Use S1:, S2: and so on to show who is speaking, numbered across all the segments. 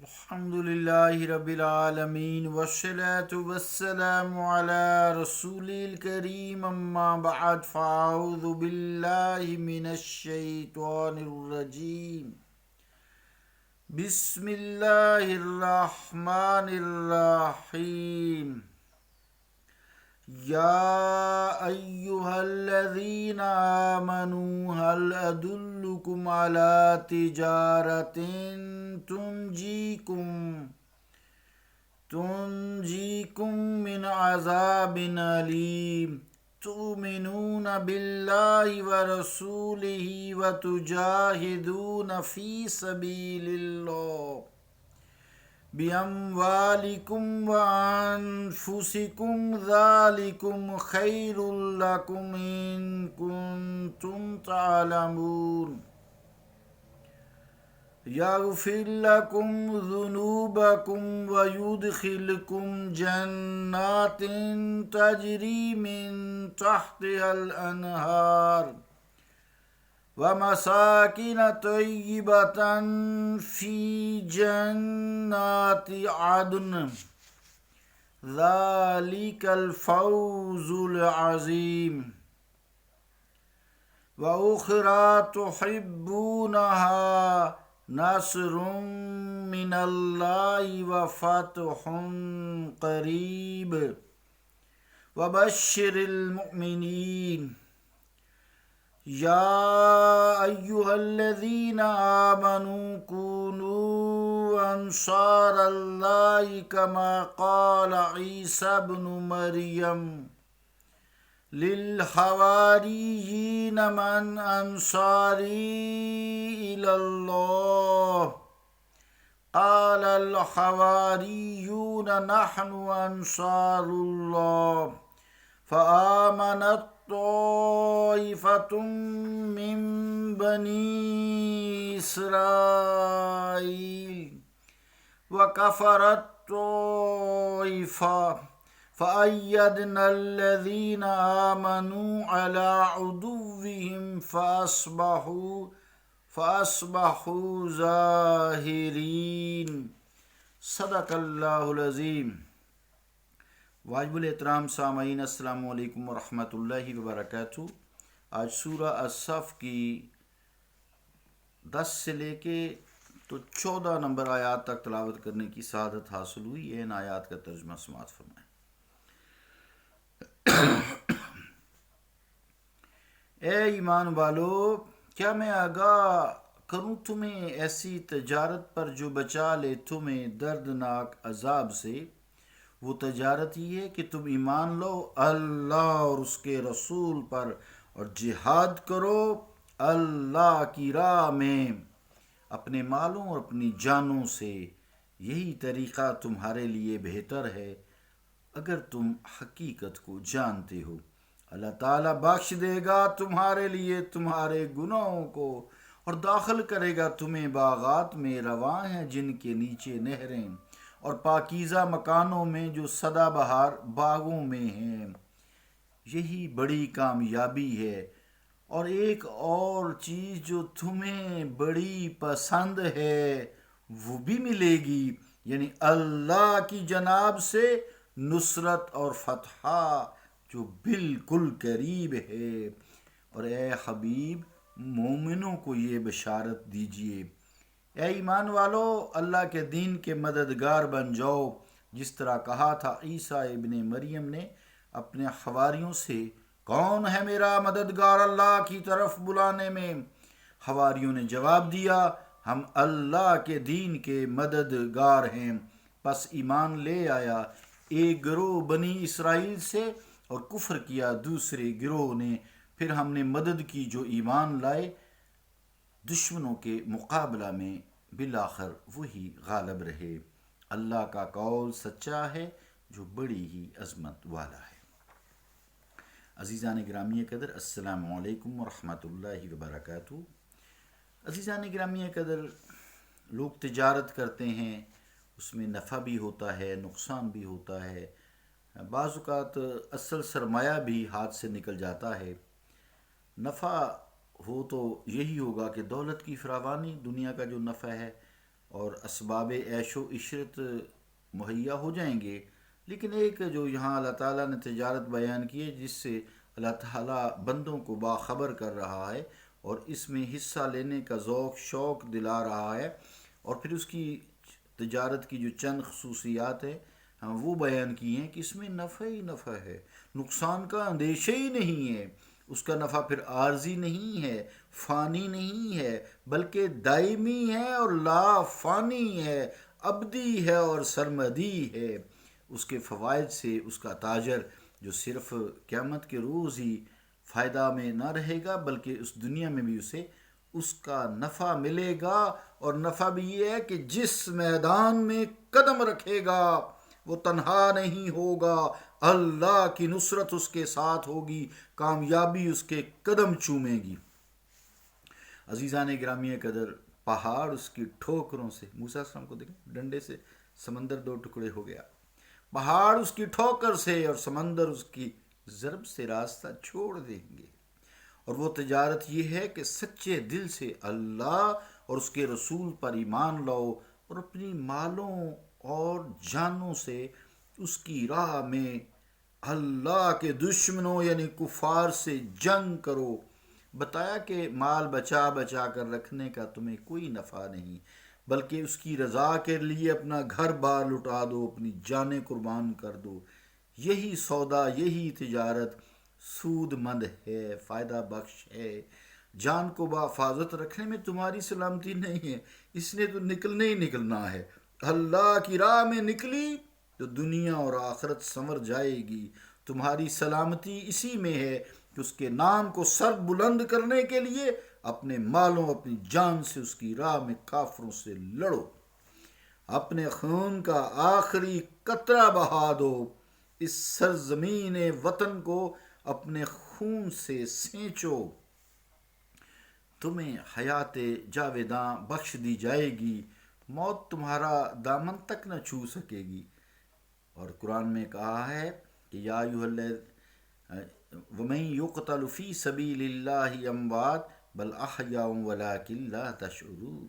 S1: الحمدللہ رب العالمین والصلاة والسلام علی رسول الکریم اما بعد فاعوذ باللہ من الشیطان الرجیم بسم اللہ الرحمن الرحیم یا ایہا الذین آمنوا هل ادلکم علی تجارت تنجیکم من عذاب علیم تؤمنون باللہ ورسولہ وتجاہدون فی سبیل اللہ بِأَمْوَالِكُمْ وَأَنفُسِكُمْ ذَلِكُمْ خَيْرٌ لَكُمْ إِن كُنتُمْ تَعْلَمُونَ يَغْفِرْ لَكُمْ ذُنُوبَكُمْ وَيُدْخِلْكُمْ جَنَّاتٍ تَجْرِي مِن تَحْتِهَا الْأَنْهَارُ وَمَسَاكِنَ طَيِّبَةً فِي جَنَّاتِ عَدْنٍ ذَلِكَ الْفَوْزُ الْعَظِيمُ وَأُخْرَى تُحِبُّونَهَا نَصْرٌ مِّنَ اللَّهِ وَفَتْحٌ قَرِيبٌ وَبَشِّرِ الْمُؤْمِنِينَ یا ایہا الذین آمنوا کونوا انصار اللہ کما قال عیسی ابن مریم للحواریین من انصاری الی اللہ قال الحواریون نحن انصار اللہ فآمنت طائفة من بني إسرائيل وكفرت طائفة فأيدنا الذين آمنوا على عدوهم فأصبحوا ظاهرين صدق اللہ العظیم۔ واجب الاحترام سامعین، السلام علیکم ورحمۃ اللہ وبرکاتہ۔ آج سورہ الصف کی 10 سے لے کے 14 نمبر آیات تک تلاوت کرنے کی سعادت حاصل ہوئی۔ ان آیات کا ترجمہ سماعت فرمائیں۔ اے ایمان والو، کیا میں آگاہ کروں تمہیں ایسی تجارت پر جو بچا لے تمہیں دردناک عذاب سے؟ وہ تجارت یہ ہے کہ تم ایمان لو اللہ اور اس کے رسول پر اور جہاد کرو اللہ کی راہ میں اپنے مالوں اور اپنی جانوں سے۔ یہی طریقہ تمہارے لیے بہتر ہے اگر تم حقیقت کو جانتے ہو۔ اللہ تعالیٰ بخش دے گا تمہارے لیے تمہارے گناہوں کو اور داخل کرے گا تمہیں باغات میں رواں ہیں جن کے نیچے نہریں، اور پاکیزہ مکانوں میں جو سدا بہار باغوں میں ہیں۔ یہی بڑی کامیابی ہے۔ اور ایک اور چیز جو تمہیں بڑی پسند ہے وہ بھی ملے گی، یعنی اللہ کی جانب سے نصرت اور فتح جو بالکل قریب ہے۔ اور اے حبیب، مومنوں کو یہ بشارت دیجئے، اے ایمان والو، اللہ کے دین کے مددگار بن جاؤ، جس طرح کہا تھا عیسیٰ ابن مریم نے اپنے حواریوں سے، کون ہے میرا مددگار اللہ کی طرف بلانے میں؟ حواریوں نے جواب دیا، ہم اللہ کے دین کے مددگار ہیں۔ پس ایمان لے آیا ایک گروہ بنی اسرائیل سے اور کفر کیا دوسرے گروہ نے، پھر ہم نے مدد کی جو ایمان لائے۔ دشمنوں کے مقابلہ میں بالآخر وہی غالب رہے۔ اللہ کا قول سچا ہے جو بڑی ہی عظمت والا ہے۔ عزیزان گرامی قدر، السلام علیکم ورحمۃ اللہ وبرکاتہ۔ عزیزان گرامی قدر، لوگ تجارت کرتے ہیں، اس میں نفع بھی ہوتا ہے، نقصان بھی ہوتا ہے، بعض اوقات اصل سرمایہ بھی ہاتھ سے نکل جاتا ہے۔ نفع ہو تو یہی ہوگا کہ دولت کی فراوانی، دنیا کا جو نفع ہے، اور اسباب عیش و عشرت مہیا ہو جائیں گے، لیکن ایک جو یہاں اللہ تعالیٰ نے تجارت بیان کی ہے جس سے اللہ تعالیٰ بندوں کو باخبر کر رہا ہے اور اس میں حصہ لینے کا ذوق شوق دلا رہا ہے، اور پھر اس کی تجارت کی جو چند خصوصیات ہیں وہ بیان کی ہیں کہ اس میں نفع ہی نفع ہے، نقصان کا اندیشہ ہی نہیں ہے، اس کا نفع پھر عارضی نہیں ہے، فانی نہیں ہے، بلکہ دائمی ہے اور لا فانی ہے، ابدی ہے اور سرمدی ہے۔ اس کے فوائد سے اس کا تاجر جو صرف قیامت کے روز ہی فائدہ میں نہ رہے گا بلکہ اس دنیا میں بھی اسے اس کا نفع ملے گا، اور نفع بھی یہ ہے کہ جس میدان میں قدم رکھے گا وہ تنہا نہیں ہوگا، اللہ کی نصرت اس کے ساتھ ہوگی، کامیابی اس کے قدم چومے گی۔ عزیزان گرامی قدر، پہاڑ اس کی ٹھوکروں سے، موسیٰ علیہ السلام کو دیکھیں ڈنڈے سے سمندر دو ٹکڑے ہو گیا، پہاڑ اس کی ٹھوکر سے اور سمندر اس کی ضرب سے راستہ چھوڑ دیں گے۔ اور وہ تجارت یہ ہے کہ سچے دل سے اللہ اور اس کے رسول پر ایمان لاؤ اور اپنی مالوں اور جانوں سے اس کی راہ میں اللہ کے دشمنوں یعنی کفار سے جنگ کرو۔ بتایا کہ مال بچا بچا کر رکھنے کا تمہیں کوئی نفع نہیں، بلکہ اس کی رضا کے لیے اپنا گھر بار لٹا دو، اپنی جانیں قربان کر دو۔ یہی سودا، یہی تجارت سود مند ہے، فائدہ بخش ہے۔ جان کو بحفاظت رکھنے میں تمہاری سلامتی نہیں ہے، اس نے تو نکلنے ہی نکلنا ہے۔ اللہ کی راہ میں نکلی تو دنیا اور آخرت سنور جائے گی۔ تمہاری سلامتی اسی میں ہے کہ اس کے نام کو سر بلند کرنے کے لیے اپنے مالوں اپنی جان سے اس کی راہ میں کافروں سے لڑو، اپنے خون کا آخری قطرہ بہا دو، اس سرزمین وطن کو اپنے خون سے سینچو، تمہیں حیات جاویداں بخش دی جائے گی، موت تمہارا دامن تک نہ چھو سکے گی۔ اور قرآن میں کہا ہے کہ یا ایھا وَمَن یُقْتَلُ فِی سَبِیلِ اللّٰہِ اموات بل احیاء ولکن لا تشعرون،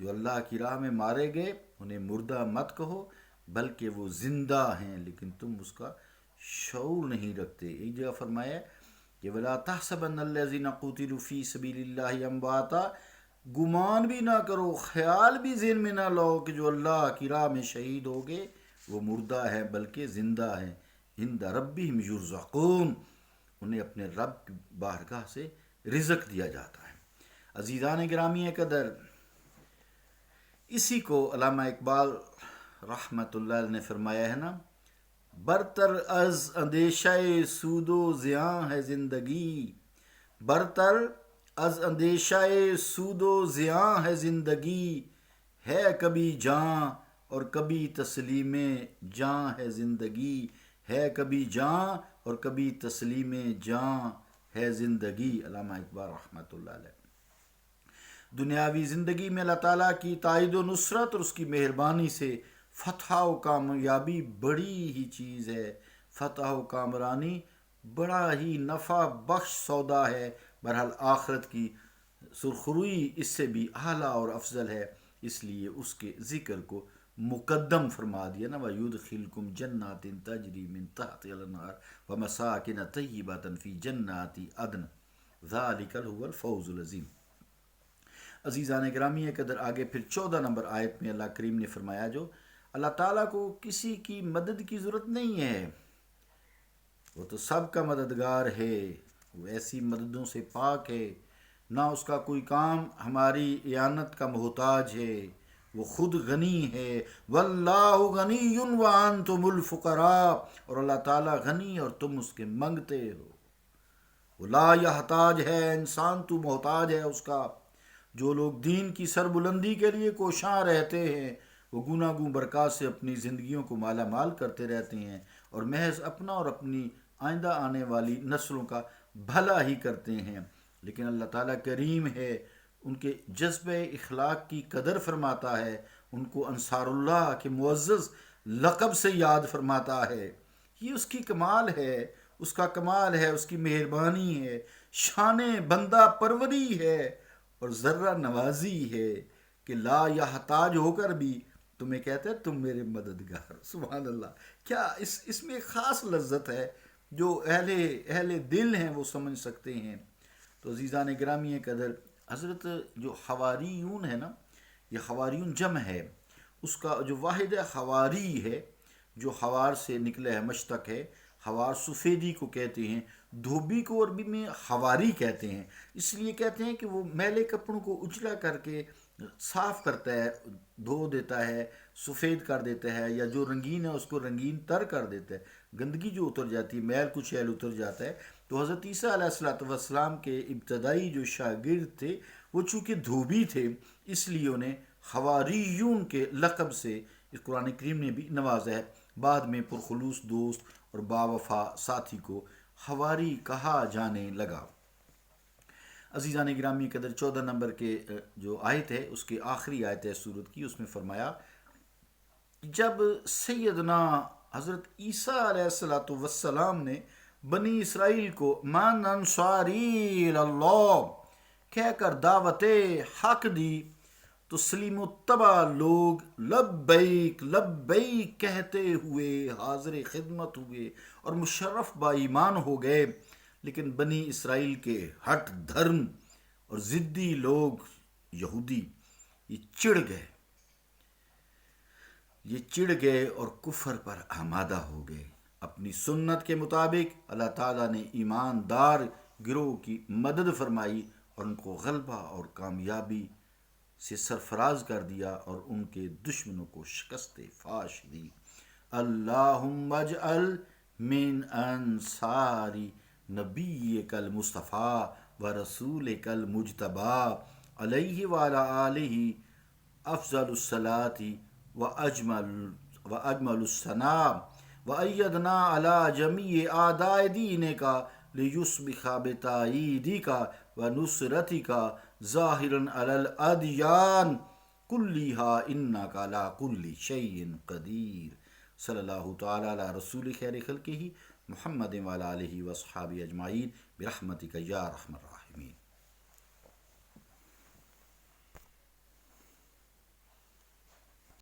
S1: جو اللہ کی راہ میں مارے گئے انہیں مردہ مت کہو بلکہ وہ زندہ ہیں لیکن تم اس کا شعور نہیں رکھتے۔ ایک جگہ فرمایا کہ وَلَا تَحْسَبَنَّ الَّذِينَ قُتِلُوا فِي سَبِيلِ اللّٰہِ امواتا، گمان بھی نہ کرو، خیال بھی ذہن میں نہ لاؤ کہ جو اللہ کی راہ میں شہید ہو گئے وہ مردہ ہیں بلکہ زندہ ہیں، عند ربہم یرزقون، انہیں اپنے رب کی بارگاہ سے رزق دیا جاتا ہے۔ عزیزان گرامی قدر، اسی کو علامہ اقبال رحمۃ اللہ علیہ نے فرمایا ہے نا، برتر از اندیشہ سود و زیاں ہے زندگی، برتر از اندیشہ سود و زیاں ہے زندگی، ہے کبھی جاں اور کبھی تسلیم جاں ہے زندگی، ہے کبھی جاں اور کبھی تسلیم جاں ہے زندگی۔ علامہ اقبال رحمۃ اللہ علیہ۔ دنیاوی زندگی میں اللہ تعالیٰ کی تائید و نصرت اور اس کی مہربانی سے فتح و کامیابی بڑی ہی چیز ہے، فتح و کامرانی بڑا ہی نفع بخش سودا ہے۔ بہرحال آخرت کی سرخروئی اس سے بھی اعلیٰ اور افضل ہے، اس لیے اس کے ذکر کو مقدم فرما دیا نا، وَيُدْخِلْكُمْ جَنَّاتٍ تَجْرِي مِن تَحْتِهَا الْأَنْهَارُ وَمَسَاكِنَ طَيِّبَةً فِي جَنَّاتِ عَدْنٍ ذَلِكَ هُوَ الْفَوْزُ الْعَظِيمُ۔ عزیزان گرامی قدر، آگے پھر 14 نمبر آیت میں اللہ کریم نے فرمایا جو اللہ تعالیٰ کو کسی کی مدد کی ضرورت نہیں ہے، وہ تو سب کا مددگار ہے، وہ ایسی مددوں سے پاک ہے، نہ اس کا کوئی کام ہماری اعانت کا محتاج ہے، وہ خود غنی ہے۔ واللہ غنی وانتم الفقراء، اور اللہ تعالیٰ غنی اور تم اس کے منگتے ہو۔ وہ لا یحتاج ہے، انسان تو محتاج ہے اس کا۔ جو لوگ دین کی سربلندی کے لیے کوشاں رہتے ہیں وہ گناہوں برکات سے اپنی زندگیوں کو مالا مال کرتے رہتے ہیں اور محض اپنا اور اپنی آئندہ آنے والی نسلوں کا بھلا ہی کرتے ہیں، لیکن اللہ تعالیٰ کریم ہے، ان کے جذبہ اخلاق کی قدر فرماتا ہے، ان کو انصار اللہ کے معزز لقب سے یاد فرماتا ہے۔ یہ اس کی کمال ہے، اس کا کمال ہے، اس کی مہربانی ہے، شان بندہ پروری ہے اور ذرہ نوازی ہے کہ لا یحتاج ہو کر بھی تمہیں کہتا ہے تم میرے مددگار. سبحان اللہ. کیا اس میں ایک خاص لذت ہے جو اہل دل ہیں وہ سمجھ سکتے ہیں. تو عزیزان گرامی قدر، حضرت جو حواریون ہے نا، یہ حواریون جمع ہے، اس کا جو واحد حواری ہے جو حوار سے نکلا ہے، مشتق ہے. حوار سفیدی کو کہتے ہیں، دھوبی کو عربی میں حواری کہتے ہیں. اس لیے کہتے ہیں کہ وہ میلے کپڑوں کو اجلا کر کے صاف کرتا ہے، دھو دیتا ہے، سفید کر دیتا ہے، یا جو رنگین ہے اس کو رنگین تر کر دیتا ہے، گندگی جو اتر جاتی ہے، میل کچھ ایل اتر جاتا ہے. تو حضرت عیسیٰ علیہ السلام کے ابتدائی جو شاگرد تھے وہ چونکہ دھوبی تھے، اس لیے انہیں حواریون کے لقب سے اس قرآن کریم نے بھی نوازا ہے. بعد میں پرخلوص دوست اور باوفا ساتھی کو حواری کہا جانے لگا. عزیزان گرامی قدر 14 نمبر کے جو آیت ہے اس کے آخری آیت ہے سورت کی، اس میں فرمایا جب سیدنا حضرت عیسیٰ علیہ السلام نے بنی اسرائیل کو من انصاری اللہ کہہ کر دعوت حق دی تو سلیم و تبع لوگ لبیک لبیک کہتے ہوئے حاضر خدمت ہوئے اور مشرف با ایمان ہو گئے. لیکن بنی اسرائیل کے ہٹ دھرم اور ضدی لوگ یہودی یہ چڑ گئے اور کفر پر آمادہ ہو گئے. اپنی سنت کے مطابق اللہ تعالیٰ نے ایماندار گروہ کی مدد فرمائی اور ان کو غلبہ اور کامیابی سے سرفراز کر دیا اور ان کے دشمنوں کو شکست فاش دی. اللہم اجعل من انصاری نبیک المصطفیٰ و رسولک المجتبیٰ علیہ وعلی آلہ افضل الصلاۃ وأجمل الثناء وأيدنا على جميع أعداء دينك ليصبح بتأييدك ونصرتك ظاهرا على الأديان كلها إنك على كل شيء قدير. صلی اللہ تعالی علی رسول خیر خلقہ محمد وعلی آلہ وصحابہ اجمعین برحمتک یا ارحم الراحمین.